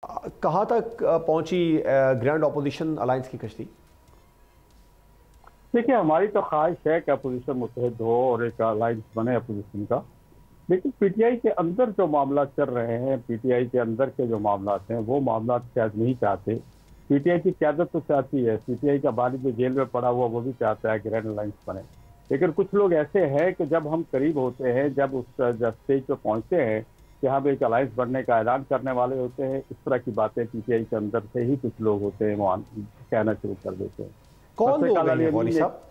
कहाँ तक पहुंची ग्रैंड अपोजिशन अलायंस की कश्ती? देखिए, हमारी तो ख्वाहिश है कि अपोजिशन मुत्तहिद हो और एक अलायंस बने अपोजिशन का। लेकिन पीटीआई के अंदर जो मामला चल रहे हैं, पीटीआई के अंदर के जो मामला हैं, वो मामला शायद नहीं चाहते। पीटीआई की क़यादत तो चाहती है, पीटीआई का बानी जो जेल में पड़ा हुआ वो भी चाहता है कि ग्रैंड अलायंस बने। लेकिन कुछ लोग ऐसे हैं कि जब हम करीब होते हैं, जब उस स्टेज पर पहुंचते हैं कि हम एक अलायंस बनने का ऐलान करने वाले होते हैं, इस तरह की बातें पीटीआई के अंदर से ही कुछ लोग होते हैं वो कहना शुरू कर देते हैं। कौन लोग हैं मौलवी साहब?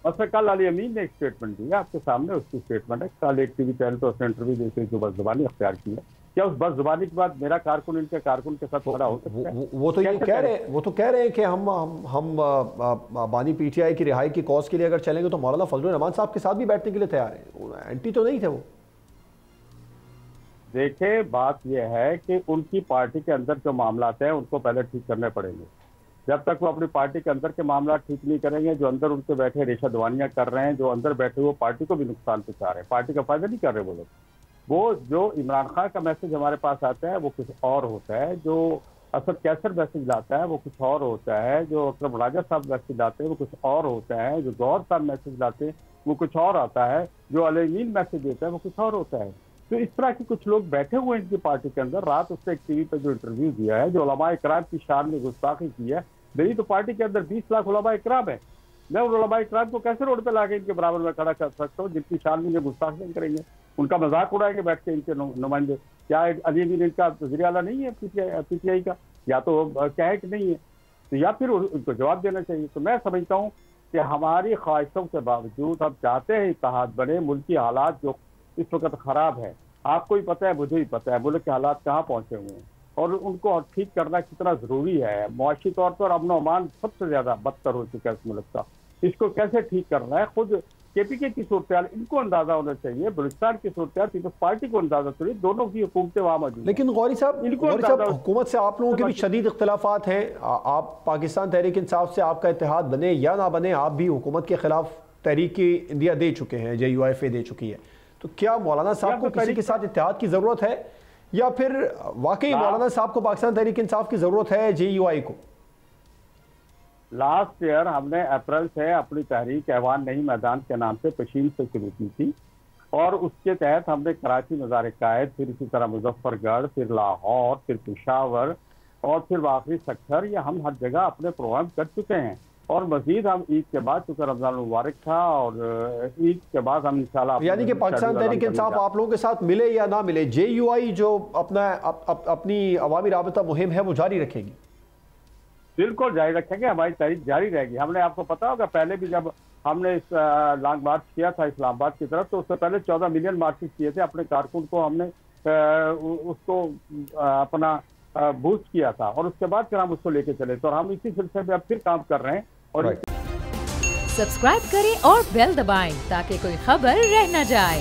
अच्छा, कल अली अमीन ने एक स्टेटमेंट दिया, आपके सामने उसकी स्टेटमेंट है। कल एक टीवी चैनल पर उसने इंटरव्यू देते जो बदजुबानी अख्तियार की है। क्या उस बदजुबानी के बाद मेरा कारकुन इनके कारकुन के साथ खड़ा हो सकता है? वो तो कह रहे हैं कि हम बानी पीटीआई की रिहाई की कॉज के लिए अगर चलेंगे तो मौलाना फजलुर रहमान साहब के साथ भी बैठने के लिए तैयार है। एंटी तो नहीं थे वो। देखे, बात यह है कि उनकी पार्टी के अंदर जो मामला हैं उनको पहले ठीक करने पड़ेंगे। जब तक वो अपनी पार्टी के अंदर के मामला ठीक नहीं करेंगे, जो अंदर उनके बैठे रेशादवानियां कर रहे हैं, जो अंदर बैठे वो पार्टी को भी नुकसान पहुंचा रहे हैं, पार्टी का फायदा नहीं कर रहे वो लोग। वो जो इमरान खान का मैसेज हमारे पास आता है वो कुछ और होता है, जो असद कैसर मैसेज लाता है वो कुछ और होता है, जो अकरम राजा साहब मैसेज लाते हैं वो कुछ और होता है, जो गौहर साहब मैसेज लाते हैं वो कुछ और आता है, जो अली अमीन मैसेज देता है वो कुछ और होता है। तो इस तरह के कुछ लोग बैठे हुए हैं इनकी पार्टी के अंदर। रात उसने एक टीवी पर जो इंटरव्यू दिया है, जो उलमा इकराम की शान में गुस्ताखी की है। मेरी तो पार्टी के अंदर 20 लाख उलमा इकराम है, मैं उन उलमा इकराम को कैसे रोड पे लाके इनके बराबर में खड़ा कर सकता हूँ जिनकी शान में ये गुस्ताखी नहीं करेंगे? उनका मजाक उड़ाएंगे बैठ के इनके नुमाइंदे। क्या अली अमीन इनका वज़ीर आला नहीं है पीटीआई का? या तो क्या है कि नहीं है, तो या फिर उनको जवाब देना चाहिए। तो मैं समझता हूँ कि हमारी ख्वाहिशों के बावजूद हम चाहते हैं इत्तेहाद बने। मुल्की हालात जो इस वक्त खराब है, आपको ही पता है, मुझे ही पता है मुल्क के हालात कहाँ पहुंचे हुए हैं और उनको ठीक करना कितना जरूरी है। मुआशी तौर पर अमन अमान सबसे ज्यादा बदतर हो चुका है इस मुल्क का। इसको कैसे ठीक करना है, खुद केपीके की सूरत इनको अंदाजा होना चाहिए, बलूचिस्तान की सूरत पीपल्स पार्टी को अंदाजा चाहिए, दोनों की हुकूमतें वहां मौजूद। लेकिन गौरी साहब हुकूमत से आप लोगों के भी शदीद इख्तिलाफात हैं। आप पाकिस्तान तहरीक इंसाफ से आपका इत्तेहाद बने या ना बने, आप भी हुकूमत के खिलाफ तहरीक इंडिया दे चुके हैं, JUIF दे चुकी है। तो क्या मौलाना साहब को किसी के साथ इत्तेहाद की जरूरत है या फिर वाकई मौलाना साहब को पाकिस्तान तहरीक इंसाफ की जरूरत है JUI को? लास्ट ईयर हमने अप्रैल से अपनी तहरीक ऐवान नई मैदान के नाम से पशीन से शुरू की थी और उसके तहत हमने कराची, मज़ार कायद, फिर इसी तरह मुजफ्फरगढ़, फिर लाहौर, फिर पेशावर और फिर आखिरी सक्खर, या हम हर जगह अपने प्रोग्राम कर चुके हैं। और मजीद हम ईद के बाद, चूंकि रमजान मुबारक था और ईद के बाद हम इंशाल्लाह, यानी कि पाकिस्तान तहरीक इंसाफ आप लोगों के साथ मिले या ना मिले, JUI जो अपनी अवामी राबता मुहिम है वो जारी रखेगी? बिल्कुल जारी रखेंगे, हमारी तहरीक जारी रहेगी। हमने, आपको पता होगा, पहले भी जब हमने इस लॉन्ग मार्च किया था इस्लामाबाद की तरफ, तो उससे पहले 14 मिलियन मार्चेस किए थे। अपने कारकुन को हमने उसको अपना बूस्ट किया था और उसके बाद फिर हम उसको लेके चले। तो हम इसी सिलसिले में अब फिर काम कर रहे हैं। और सब्सक्राइब करें और बेल दबाएं ताकि कोई खबर रह न जाए।